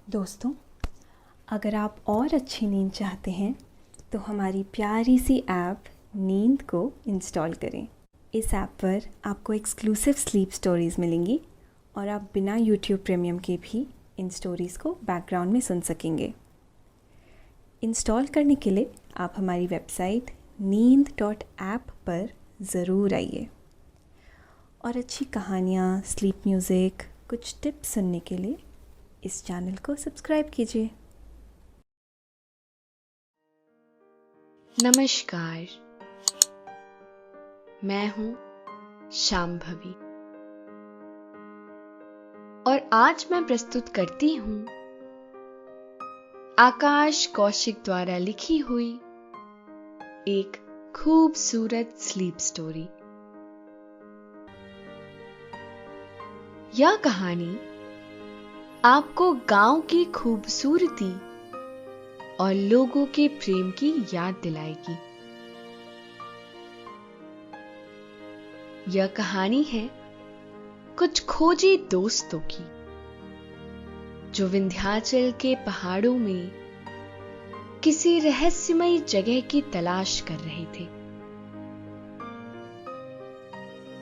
दोस्तों, अगर आप और अच्छी नींद चाहते हैं तो हमारी प्यारी सी ऐप नींद को इंस्टॉल करें। इस ऐप पर आपको एक्सक्लूसिव स्लीप स्टोरीज़ मिलेंगी और आप बिना यूट्यूब प्रीमियम के भी इन स्टोरीज़ को बैकग्राउंड में सुन सकेंगे। इंस्टॉल करने के लिए आप हमारी वेबसाइट neend.app पर ज़रूर आइए और अच्छी कहानियाँ, स्लीप म्यूज़िक, कुछ टिप्स सुनने के लिए इस चैनल को सब्सक्राइब कीजिए। नमस्कार, मैं हूं शांभवी और आज मैं प्रस्तुत करती हूं आकाश कौशिक द्वारा लिखी हुई एक खूबसूरत स्लीप स्टोरी। यह कहानी आपको गांव की खूबसूरती और लोगों के प्रेम की याद दिलाएगी। यह कहानी है कुछ खोजी दोस्तों की जो विंध्याचल के पहाड़ों में किसी रहस्यमयी जगह की तलाश कर रहे थे।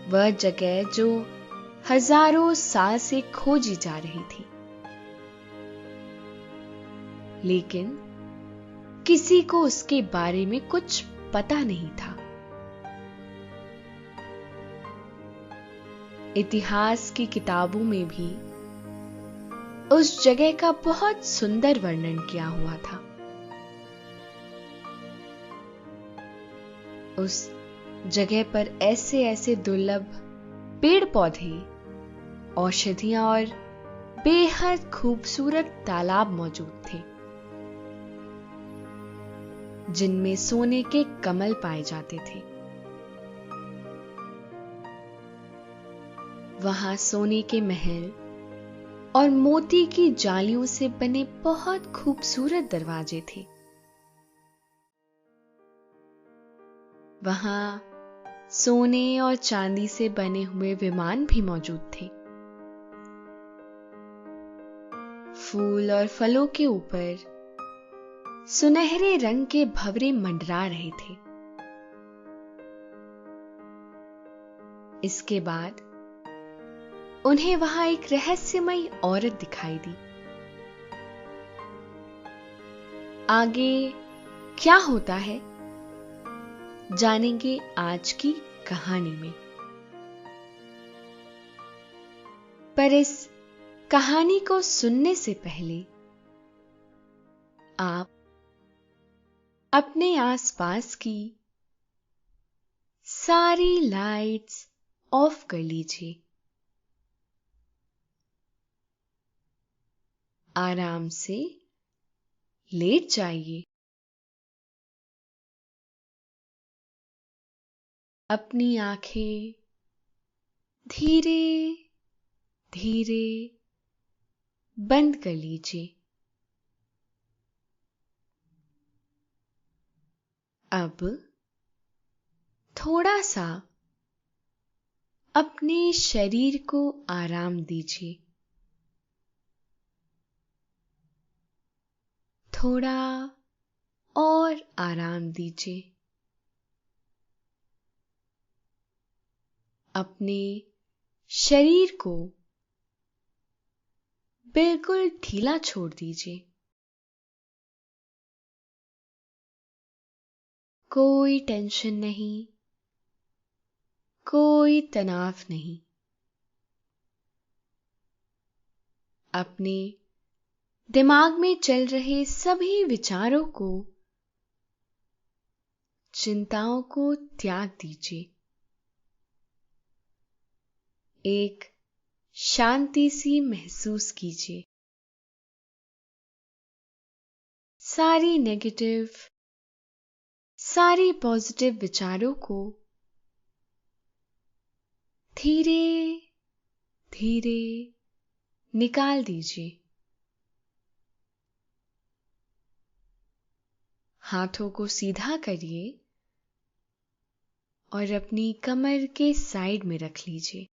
वह जगह जो हजारों साल से खोजी जा रही थी, लेकिन किसी को उसके बारे में कुछ पता नहीं था। इतिहास की किताबों में भी उस जगह का बहुत सुंदर वर्णन किया हुआ था। उस जगह पर ऐसे ऐसे दुर्लभ पेड़ पौधे, औषधियां और बेहद खूबसूरत तालाब मौजूद थे, जिनमें सोने के कमल पाए जाते थे। वहां सोने के महल और मोती की जालियों से बने बहुत खूबसूरत दरवाजे थे। वहां सोने और चांदी से बने हुए विमान भी मौजूद थे। फूल और फलों के ऊपर सुनहरे रंग के भंवरे मंडरा रहे थे। इसके बाद उन्हें वहां एक रहस्यमयी औरत दिखाई दी। आगे क्या होता है जानेंगे आज की कहानी में। पर इस कहानी को सुनने से पहले आप अपने आसपास की सारी लाइट्स ऑफ कर लीजिए। आराम से लेट जाइए। अपनी आंखें धीरे धीरे बंद कर लीजिए। अब थोड़ा सा अपने शरीर को आराम दीजिए। थोड़ा और आराम दीजिए। अपने शरीर को बिल्कुल ढीला छोड़ दीजिए। कोई टेंशन नहीं, कोई तनाव नहीं। अपने दिमाग में चल रहे सभी विचारों को, चिंताओं को त्याग दीजिए। एक शांति सी महसूस कीजिए। सारी नेगेटिव, सारी पॉजिटिव विचारों को धीरे धीरे निकाल दीजिए। हाथों को सीधा करिए और अपनी कमर के साइड में रख लीजिए।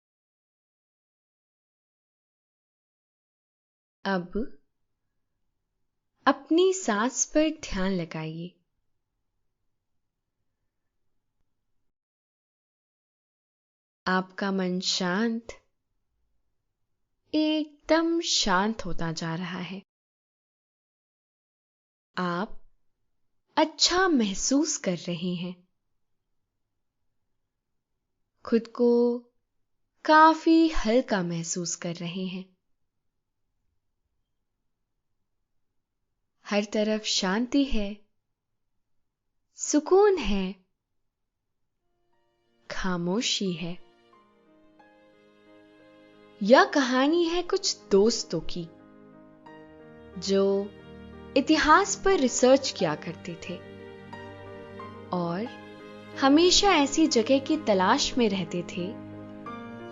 अब अपनी सांस पर ध्यान लगाइए। आपका मन शांत, एकदम शांत होता जा रहा है। आप अच्छा महसूस कर रहे हैं। खुद को काफी हल्का महसूस कर रहे हैं। हर तरफ शांति है, सुकून है, खामोशी है। यह कहानी है कुछ दोस्तों की जो इतिहास पर रिसर्च किया करते थे और हमेशा ऐसी जगह की तलाश में रहते थे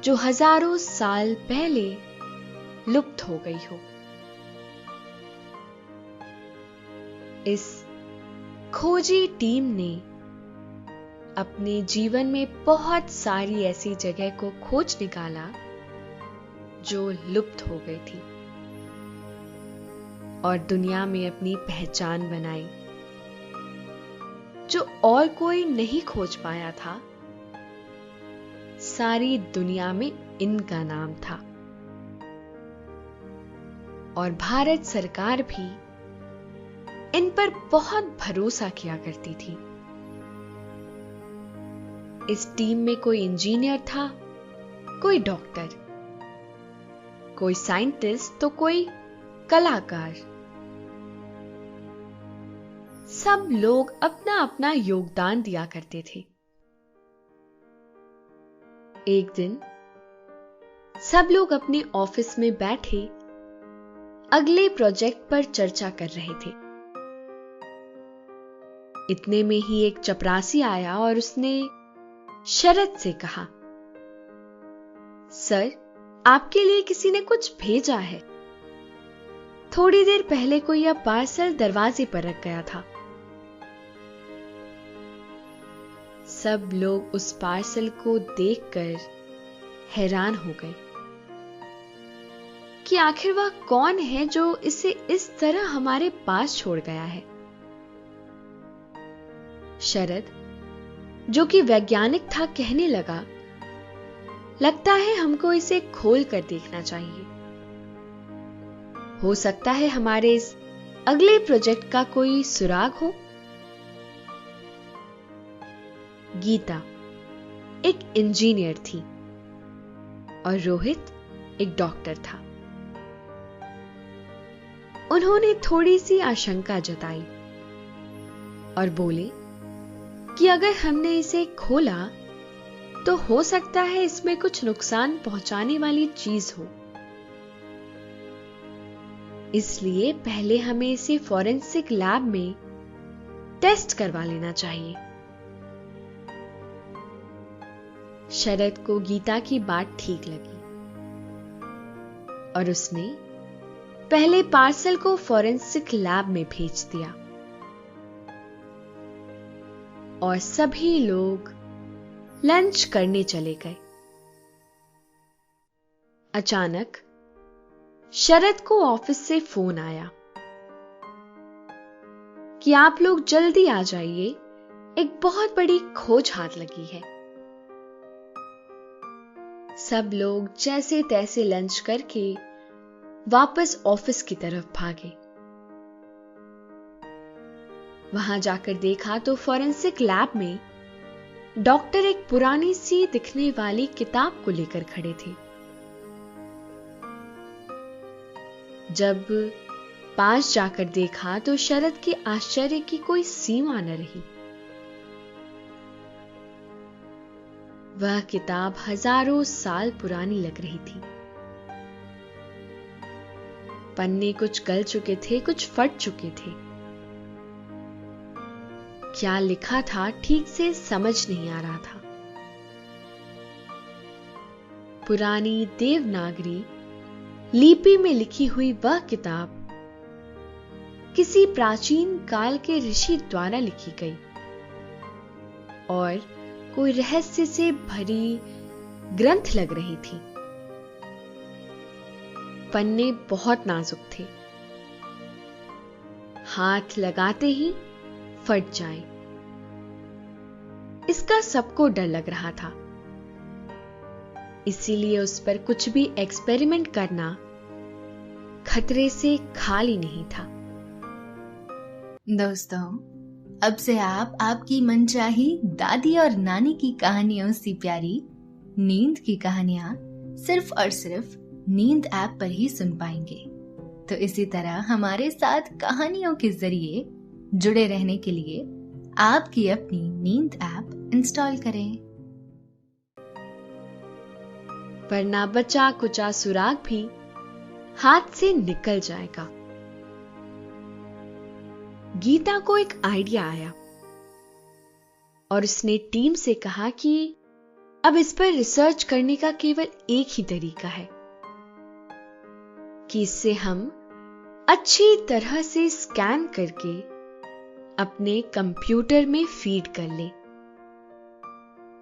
जो हजारों साल पहले लुप्त हो गई हो। इस खोजी टीम ने अपने जीवन में बहुत सारी ऐसी जगह को खोज निकाला जो लुप्त हो गई थी और दुनिया में अपनी पहचान बनाई जो और कोई नहीं खोज पाया था। सारी दुनिया में इनका नाम था और भारत सरकार भी इन पर बहुत भरोसा किया करती थी। इस टीम में कोई इंजीनियर था, कोई डॉक्टर, कोई साइंटिस्ट तो कोई कलाकार। सब लोग अपना अपना योगदान दिया करते थे। एक दिन सब लोग अपने ऑफिस में बैठे अगले प्रोजेक्ट पर चर्चा कर रहे थे। इतने में ही एक चपरासी आया और उसने शरद से कहा, सर, आपके लिए किसी ने कुछ भेजा है। थोड़ी देर पहले कोई यह पार्सल दरवाजे पर रख गया था। सब लोग उस पार्सल को देखकर हैरान हो गए कि आखिर वह कौन है जो इसे इस तरह हमारे पास छोड़ गया है। शरद, जो कि वैज्ञानिक था, कहने लगा, लगता है हमको इसे खोल कर देखना चाहिए। हो सकता है हमारे इस अगले प्रोजेक्ट का कोई सुराग हो। गीता एक इंजीनियर थी और रोहित एक डॉक्टर था। उन्होंने थोड़ी सी आशंका जताई और बोले कि अगर हमने इसे खोला तो हो सकता है इसमें कुछ नुकसान पहुंचाने वाली चीज हो। इसलिए पहले हमें इसे फॉरेंसिक लैब में टेस्ट करवा लेना चाहिए। शरद को गीता की बात ठीक लगी और उसने पहले पार्सल को फॉरेंसिक लैब में भेज दिया और सभी लोग लंच करने चले गए। अचानक शरद को ऑफिस से फोन आया कि आप लोग जल्दी आ जाइए, एक बहुत बड़ी खोज हाथ लगी है। सब लोग जैसे तैसे लंच करके वापस ऑफिस की तरफ भागे। वहां जाकर देखा तो फॉरेंसिक लैब में डॉक्टर एक पुरानी सी दिखने वाली किताब को लेकर खड़े थे। जब पास जाकर देखा तो शरद के आश्चर्य की कोई सीमा न रही। वह किताब हजारों साल पुरानी लग रही थी। पन्ने कुछ गल चुके थे, कुछ फट चुके थे। क्या लिखा था ठीक से समझ नहीं आ रहा था। पुरानी देवनागरी लिपि में लिखी हुई वह किताब किसी प्राचीन काल के ऋषि द्वारा लिखी गई और कोई रहस्य से भरी ग्रंथ लग रही थी। पन्ने बहुत नाजुक थे। हाथ लगाते ही फट जाए। इसका सबको डर लग रहा था, इसीलिए उस पर कुछ भी एक्सपेरिमेंट करना खतरे से खाली नहीं था। दोस्तों, अब से आप आपकी मनचाही दादी और नानी की कहानियों से प्यारी नींद की कहानियां सिर्फ और सिर्फ नींद ऐप पर ही सुन पाएंगे। तो इसी तरह हमारे साथ कहानियों के जरिए जुड़े रहने के लिए आपकी अपनी नींद ऐप इंस्टॉल करें, वरना बचा कुचा सुराग भी हाथ से निकल जाएगा। गीता को एक आइडिया आया और उसने टीम से कहा कि अब इस पर रिसर्च करने का केवल एक ही तरीका है कि इससे हम अच्छी तरह से स्कैन करके अपने कंप्यूटर में फीड कर लें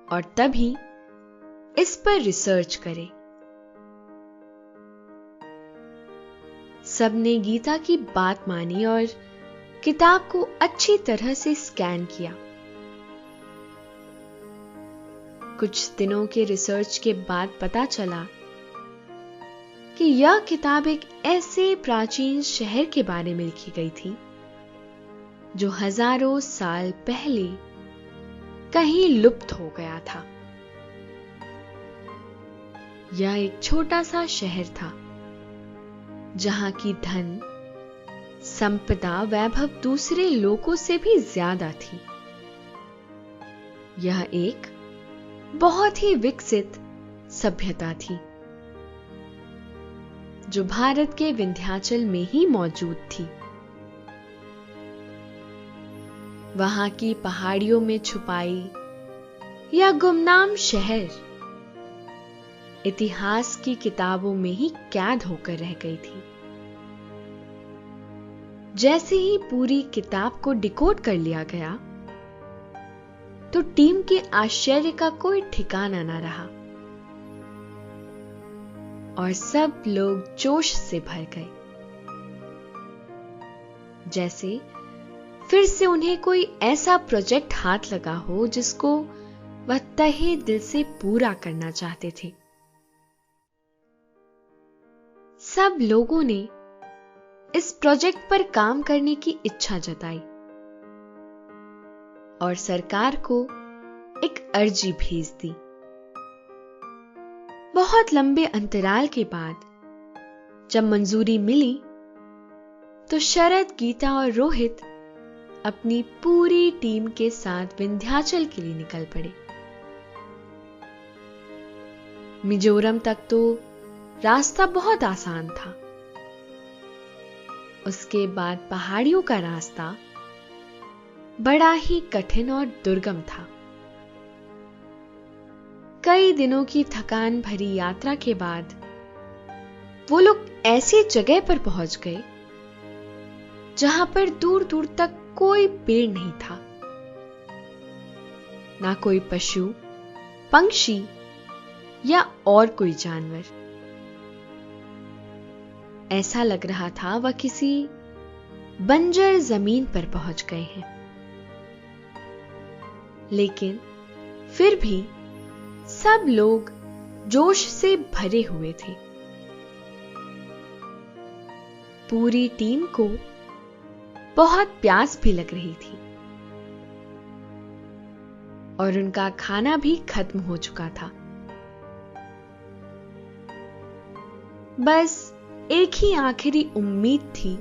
और तभी इस पर रिसर्च करें। सबने गीता की बात मानी और किताब को अच्छी तरह से स्कैन किया। कुछ दिनों के रिसर्च के बाद पता चला कि यह किताब एक ऐसे प्राचीन शहर के बारे में लिखी गई थी जो हजारों साल पहले कहीं लुप्त हो गया था। यह एक छोटा सा शहर था जहां की धन, संपदा, वैभव दूसरे लोगों से भी ज्यादा थी। यह एक बहुत ही विकसित सभ्यता थी जो भारत के विंध्याचल में ही मौजूद थी। वहां की पहाड़ियों में छुपाई या गुमनाम शहर इतिहास की किताबों में ही कैद होकर रह गई थी। जैसे ही पूरी किताब को डिकोड कर लिया गया तो टीम के आश्चर्य का कोई ठिकाना न रहा और सब लोग जोश से भर गए, जैसे फिर से उन्हें कोई ऐसा प्रोजेक्ट हाथ लगा हो जिसको वह तहे दिल से पूरा करना चाहते थे। सब लोगों ने इस प्रोजेक्ट पर काम करने की इच्छा जताई और सरकार को एक अर्जी भेज दी। बहुत लंबे अंतराल के बाद जब मंजूरी मिली तो शरद, गीता और रोहित अपनी पूरी टीम के साथ विंध्याचल के लिए निकल पड़े। मिजोरम तक तो रास्ता बहुत आसान था, उसके बाद पहाड़ियों का रास्ता बड़ा ही कठिन और दुर्गम था। कई दिनों की थकान भरी यात्रा के बाद वो लोग ऐसी जगह पर पहुंच गए जहां पर दूर दूर तक कोई पेड़ नहीं था, ना कोई पशु, पंछी या और कोई जानवर। ऐसा लग रहा था वह किसी बंजर जमीन पर पहुंच गए हैं। लेकिन फिर भी सब लोग जोश से भरे हुए थे। पूरी टीम को बहुत प्यास भी लग रही थी और उनका खाना भी खत्म हो चुका था। बस एक ही आखिरी उम्मीद थी,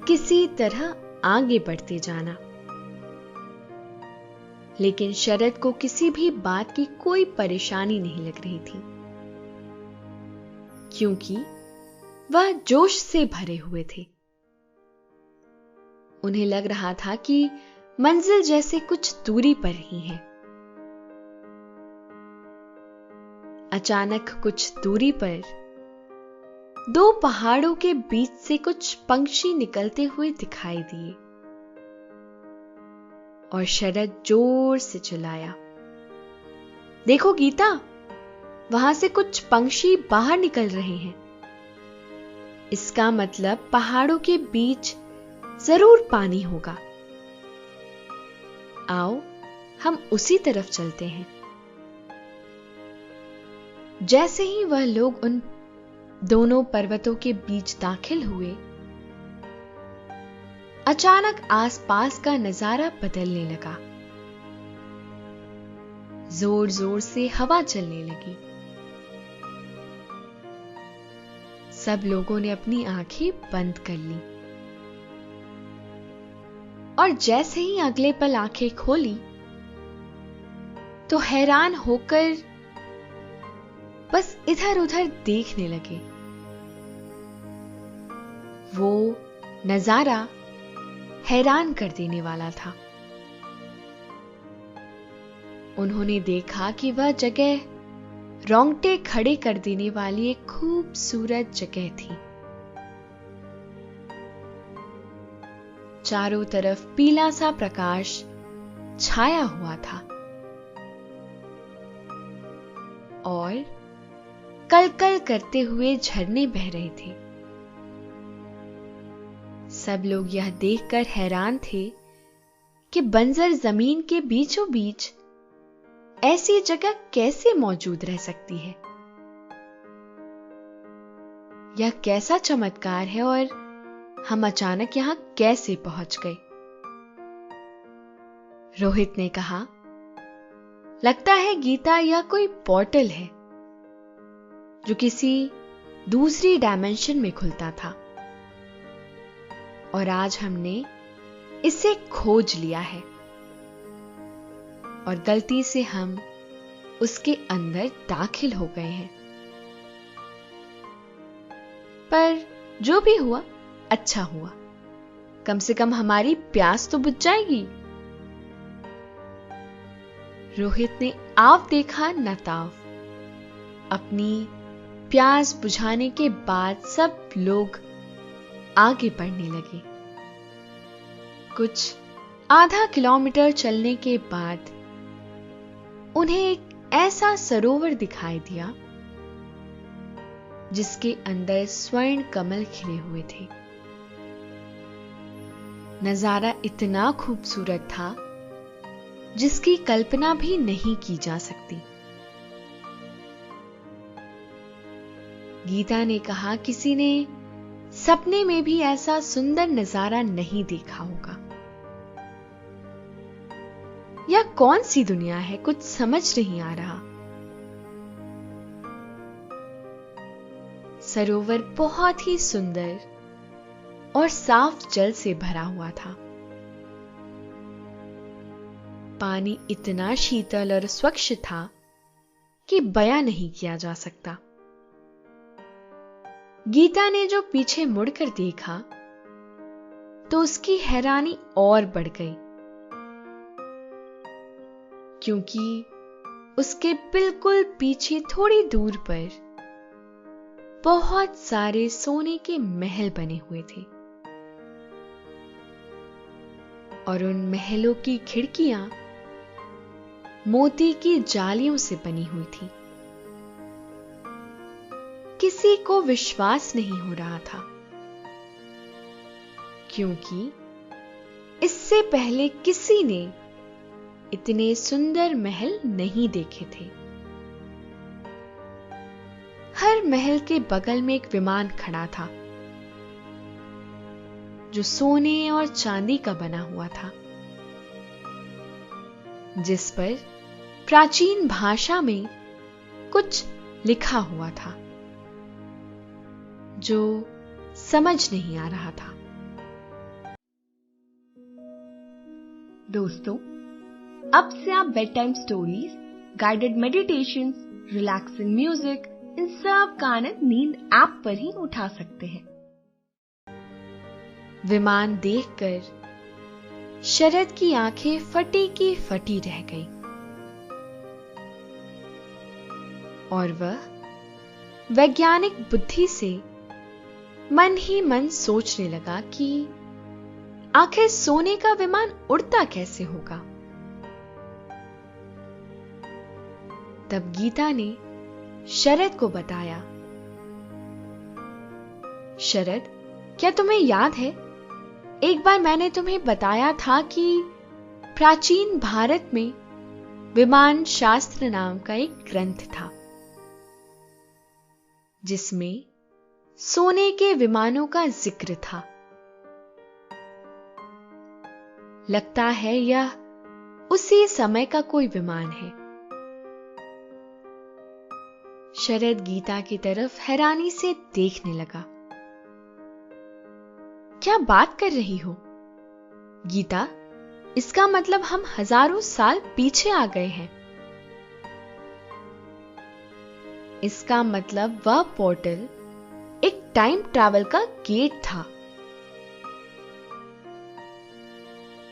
किसी तरह आगे बढ़ते जाना। लेकिन शरद को किसी भी बात की कोई परेशानी नहीं लग रही थी, क्योंकि वह जोश से भरे हुए थे। उन्हें लग रहा था कि मंजिल जैसे कुछ दूरी पर ही है। अचानक कुछ दूरी पर दो पहाड़ों के बीच से कुछ पंछी निकलते हुए दिखाई दिए और शरद जोर से चिल्लाया, देखो गीता, वहां से कुछ पंछी बाहर निकल रहे हैं। इसका मतलब पहाड़ों के बीच जरूर पानी होगा। आओ हम उसी तरफ चलते हैं। जैसे ही वह लोग उन दोनों पर्वतों के बीच दाखिल हुए, अचानक आसपास का नजारा बदलने लगा। जोर जोर से हवा चलने लगी। सब लोगों ने अपनी आंखें बंद कर ली और जैसे ही अगले पल आंखें खोली तो हैरान होकर बस इधर उधर देखने लगे। वो नजारा हैरान कर देने वाला था। उन्होंने देखा कि वह जगह रोंगटे खड़े कर देने वाली एक खूबसूरत जगह थी। चारों तरफ पीला सा प्रकाश छाया हुआ था और कलकल करते हुए झरने बह रहे थे। सब लोग यह देखकर हैरान थे कि बंजर जमीन के बीचों बीच ऐसी जगह कैसे मौजूद रह सकती है। यह कैसा चमत्कार है और हम अचानक यहां कैसे पहुंच गए? रोहित ने कहा, लगता है गीता यह कोई पोर्टल है जो किसी दूसरी डायमेंशन में खुलता था और आज हमने इसे खोज लिया है और गलती से हम उसके अंदर दाखिल हो गए हैं। पर जो भी हुआ अच्छा हुआ, कम से कम हमारी प्यास तो बुझ जाएगी। रोहित ने आव देखा न ताव। अपनी प्यास बुझाने के बाद सब लोग आगे बढ़ने लगे। कुछ आधा किलोमीटर चलने के बाद उन्हें एक ऐसा सरोवर दिखाई दिया जिसके अंदर स्वर्ण कमल खिले हुए थे। नजारा इतना खूबसूरत था जिसकी कल्पना भी नहीं की जा सकती। गीता ने कहा, किसी ने सपने में भी ऐसा सुंदर नजारा नहीं देखा होगा। यह कौन सी दुनिया है, कुछ समझ नहीं आ रहा। सरोवर बहुत ही सुंदर और साफ जल से भरा हुआ था। पानी इतना शीतल और स्वच्छ था कि बयां नहीं किया जा सकता। गीता ने जो पीछे मुड़कर देखा तो उसकी हैरानी और बढ़ गई, क्योंकि उसके बिल्कुल पीछे थोड़ी दूर पर बहुत सारे सोने के महल बने हुए थे और उन महलों की खिड़कियां मोती की जालियों से बनी हुई थी। किसी को विश्वास नहीं हो रहा था, क्योंकि इससे पहले किसी ने इतने सुंदर महल नहीं देखे थे। हर महल के बगल में एक विमान खड़ा था जो सोने और चांदी का बना हुआ था, जिस पर प्राचीन भाषा में कुछ लिखा हुआ था जो समझ नहीं आ रहा था। दोस्तों, अब से आप bed time stories, guided meditations, relaxing music, इन सब का आनंद नींद ऐप पर ही उठा सकते हैं। विमान देखकर शरद की आंखें फटी की फटी रह गई और वह वैज्ञानिक बुद्धि से मन ही मन सोचने लगा कि आखिर सोने का विमान उड़ता कैसे होगा। तब गीता ने शरद को बताया, शरद, क्या तुम्हें याद है एक बार मैंने तुम्हें बताया था कि प्राचीन भारत में विमान शास्त्र नाम का एक ग्रंथ था, जिसमें सोने के विमानों का जिक्र था। लगता है यह उसी समय का कोई विमान है। शरद गीता की तरफ हैरानी से देखने लगा। क्या बात कर रही हो गीता? इसका मतलब हम हजारों साल पीछे आ गए हैं। इसका मतलब वह पोर्टल एक टाइम ट्रैवल का गेट था।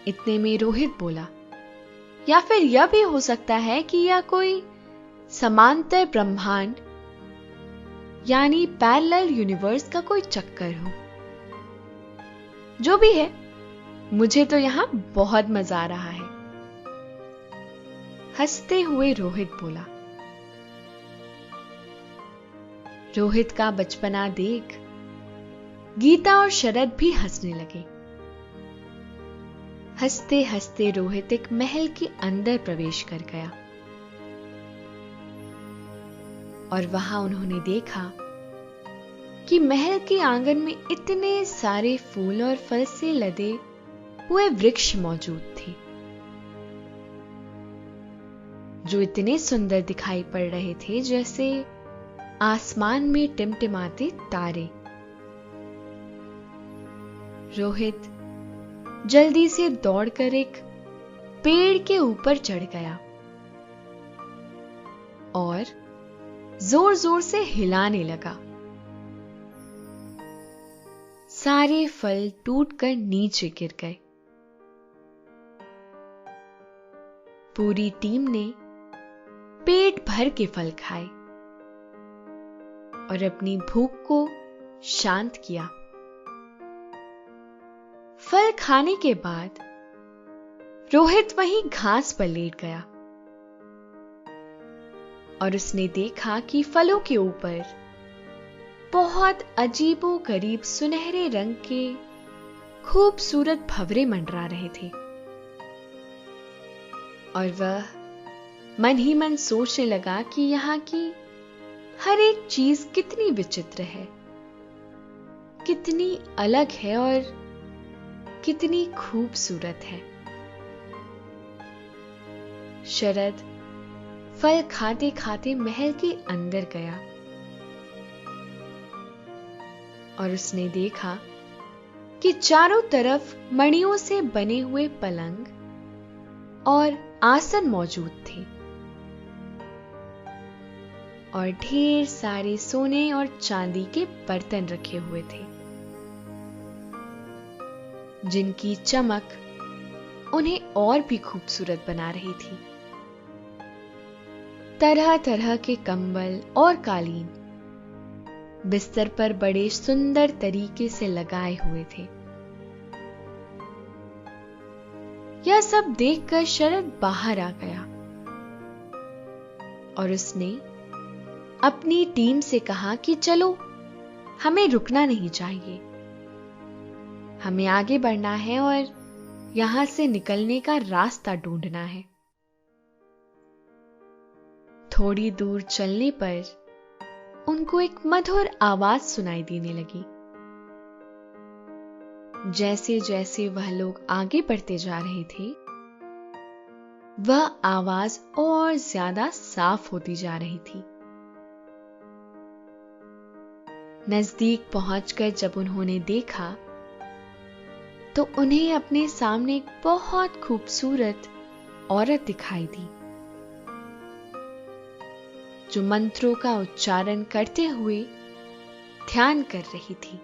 इतने में रोहित बोला, या फिर यह भी हो सकता है कि यह कोई समांतर ब्रह्मांड यानी पैरेलल यूनिवर्स का कोई चक्कर हो। जो भी है, मुझे तो यहां बहुत मजा आ रहा है। हंसते हुए रोहित बोला। रोहित का बचपना देख गीता और शरद भी हंसने लगे। हंसते हंसते रोहित एक महल के अंदर प्रवेश कर गया और वहां उन्होंने देखा कि महल के आंगन में इतने सारे फूल और फल से लदे हुए वृक्ष मौजूद थे, जो इतने सुंदर दिखाई पड़ रहे थे जैसे आसमान में टिमटिमाते तारे। रोहित जल्दी से दौड़कर एक पेड़ के ऊपर चढ़ गया और जोर जोर से हिलाने लगा। सारे फल टूटकर नीचे गिर गए। पूरी टीम ने पेट भर के फल खाए और अपनी भूख को शांत किया। फल खाने के बाद रोहित वहीं घास पर लेट गया और उसने देखा कि फलों के ऊपर बहुत अजीबो गरीब सुनहरे रंग के खूबसूरत भंवरे मंडरा रहे थे और वह मन ही मन सोचने लगा कि यहां की हर एक चीज कितनी विचित्र है, कितनी अलग है और कितनी खूबसूरत है। शरद फल खाते खाते महल के अंदर गया और उसने देखा कि चारों तरफ मणियों से बने हुए पलंग और आसन मौजूद थे और ढेर सारे सोने और चांदी के बर्तन रखे हुए थे, जिनकी चमक उन्हें और भी खूबसूरत बना रही थी। तरह तरह के कंबल और कालीन बिस्तर पर बड़े सुंदर तरीके से लगाए हुए थे। यह सब देखकर शरद बाहर आ गया और उसने अपनी टीम से कहा कि चलो, हमें रुकना नहीं चाहिए, हमें आगे बढ़ना है और यहां से निकलने का रास्ता ढूंढना है। थोड़ी दूर चलने पर उनको एक मधुर आवाज सुनाई देने लगी। जैसे जैसे वह लोग आगे बढ़ते जा रहे थे, वह आवाज और ज्यादा साफ होती जा रही थी। नजदीक पहुंचकर जब उन्होंने देखा तो उन्हें अपने सामने एक बहुत खूबसूरत औरत दिखाई दी, जो मंत्रों का उच्चारण करते हुए ध्यान कर रही थी।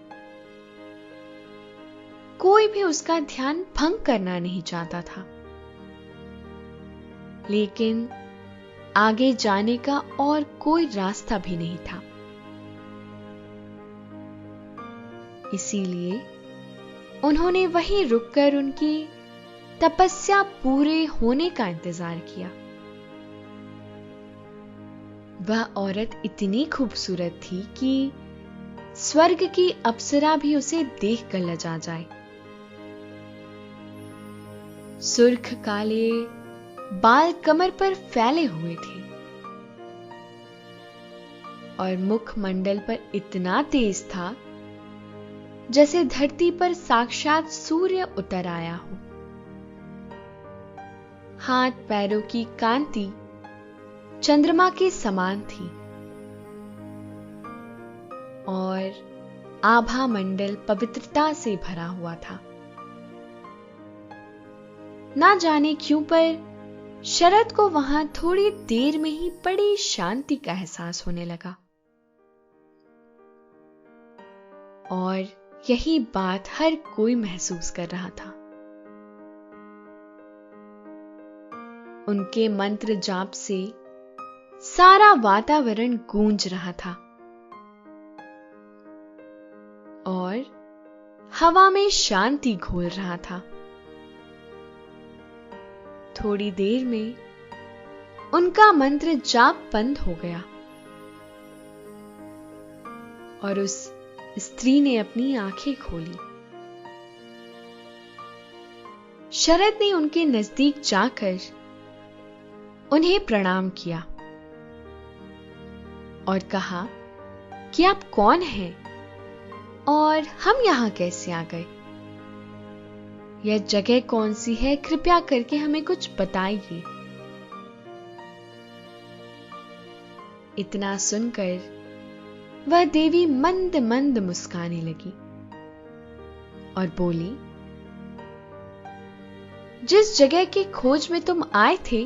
कोई भी उसका ध्यान भंग करना नहीं चाहता था, लेकिन आगे जाने का और कोई रास्ता भी नहीं था। इसीलिए उन्होंने वहीं रुककर उनकी तपस्या पूरे होने का इंतजार किया। वह औरत इतनी खूबसूरत थी कि स्वर्ग की अप्सरा भी उसे देखकर लजा जाए। सुर्ख काले बाल कमर पर फैले हुए थे और मुखमंडल पर इतना तेज था जैसे धरती पर साक्षात सूर्य उतर आया हो। हाथ पैरों की कांति चंद्रमा के समान थी और आभा मंडल पवित्रता से भरा हुआ था। ना जाने क्यों पर शरद को वहां थोड़ी देर में ही बड़ी शांति का एहसास होने लगा और यही बात हर कोई महसूस कर रहा था। उनके मंत्र जाप से सारा वातावरण गूंज रहा था और हवा में शांति घोल रहा था। थोड़ी देर में उनका मंत्र जाप बंद हो गया और उस स्त्री ने अपनी आंखें खोली। शरद ने उनके नजदीक जाकर उन्हें प्रणाम किया और कहा कि आप कौन हैं और हम यहां कैसे आ गए? यह जगह कौन सी है? कृपया करके हमें कुछ बताइए। इतना सुनकर वह देवी मंद मंद मुस्काने लगी और बोली, जिस जगह की खोज में तुम आए थे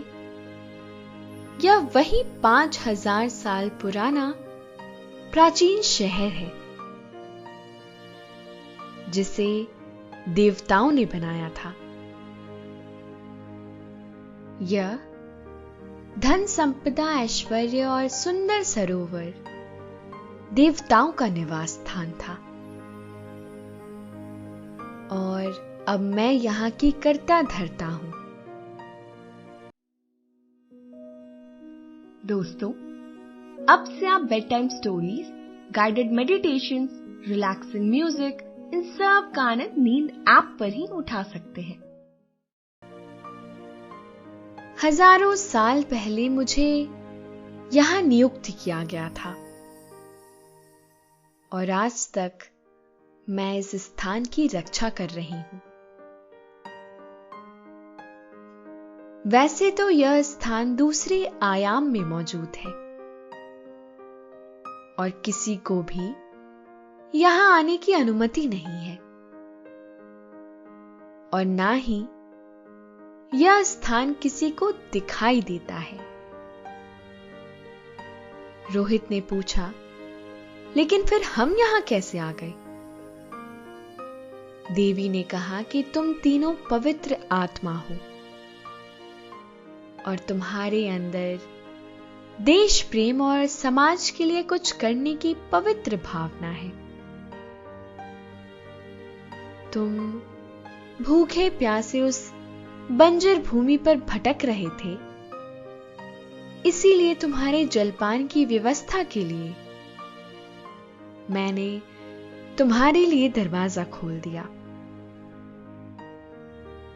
यह वही 5000 साल पुराना प्राचीन शहर है जिसे देवताओं ने बनाया था। यह धन संपदा, ऐश्वर्य और सुंदर सरोवर देवताओं का निवास स्थान था और अब मैं यहां की कर्ता धर्ता हूं। दोस्तों, अब से आप bed time stories, guided meditations, relaxing music, इन सब का आनंद नींद ऐप पर ही उठा सकते हैं। हजारों साल पहले मुझे यहां नियुक्त किया गया था और आज तक मैं इस स्थान की रक्षा कर रही हूं। वैसे तो यह स्थान दूसरे आयाम में मौजूद है और किसी को भी यहां आने की अनुमति नहीं है और ना ही यह स्थान किसी को दिखाई देता है। रोहित ने पूछा, लेकिन फिर हम यहां कैसे आ गए? देवी ने कहा कि तुम तीनों पवित्र आत्मा हो और तुम्हारे अंदर देश प्रेम और समाज के लिए कुछ करने की पवित्र भावना है। तुम भूखे प्यासे उस बंजर भूमि पर भटक रहे थे, इसीलिए तुम्हारे जलपान की व्यवस्था के लिए मैंने तुम्हारे लिए दरवाजा खोल दिया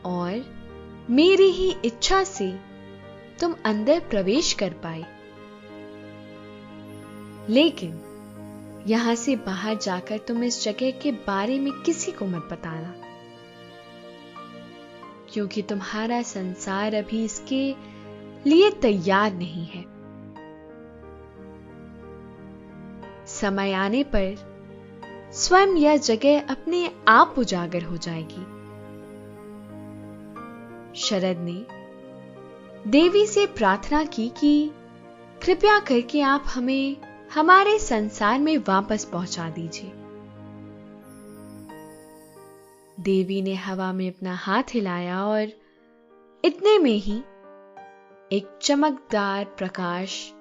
और मेरी ही इच्छा से तुम अंदर प्रवेश कर पाए। लेकिन यहां से बाहर जाकर तुम इस जगह के बारे में किसी को मत बताना, क्योंकि तुम्हारा संसार अभी इसके लिए तैयार नहीं है। समय आने पर स्वयं यह जगह अपने आप उजागर हो जाएगी। शरद ने देवी से प्रार्थना की कि कृपया करके आप हमें हमारे संसार में वापस पहुंचा दीजिए। देवी ने हवा में अपना हाथ हिलाया और इतने में ही एक चमकदार प्रकाश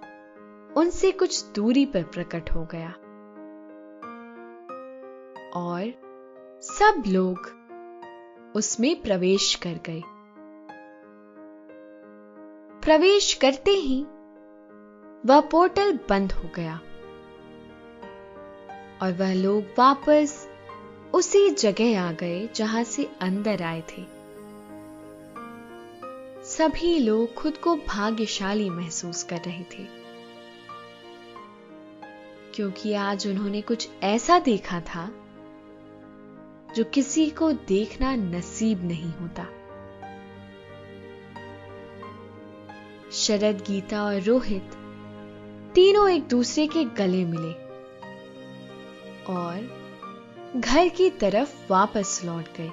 उनसे कुछ दूरी पर प्रकट हो गया और सब लोग उसमें प्रवेश कर गए। प्रवेश करते ही वह पोर्टल बंद हो गया और वह लोग वापस उसी जगह आ गए जहां से अंदर आए थे। सभी लोग खुद को भाग्यशाली महसूस कर रहे थे, क्योंकि आज उन्होंने कुछ ऐसा देखा था जो किसी को देखना नसीब नहीं होता। शरद, गीता और रोहित तीनों एक दूसरे के गले मिले और घर की तरफ वापस लौट गए।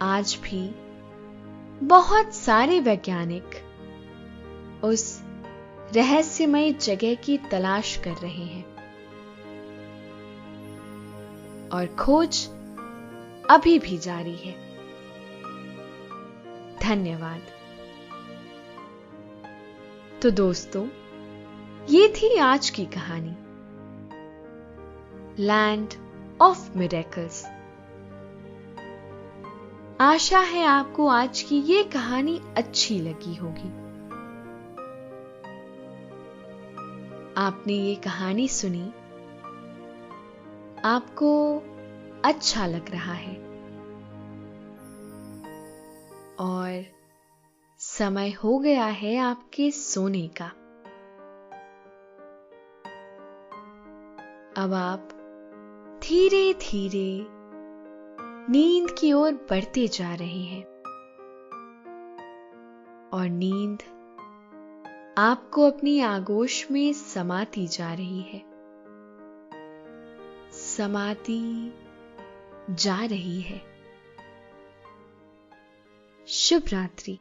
आज भी बहुत सारे वैज्ञानिक उस रहस्यमय जगह की तलाश कर रहे हैं और खोज अभी भी जारी है। धन्यवाद। तो दोस्तों, ये थी आज की कहानी लैंड ऑफ मिरेकल्स। आशा है आपको आज की ये कहानी अच्छी लगी होगी। आपने ये कहानी सुनी, आपको अच्छा लग रहा है और समय हो गया है आपके सोने का। अब आप धीरे धीरे नींद की ओर बढ़ते जा रहे हैं और नींद आपको अपनी आगोश में समाती जा रही है, समाती जा रही है। शुभ रात्रि।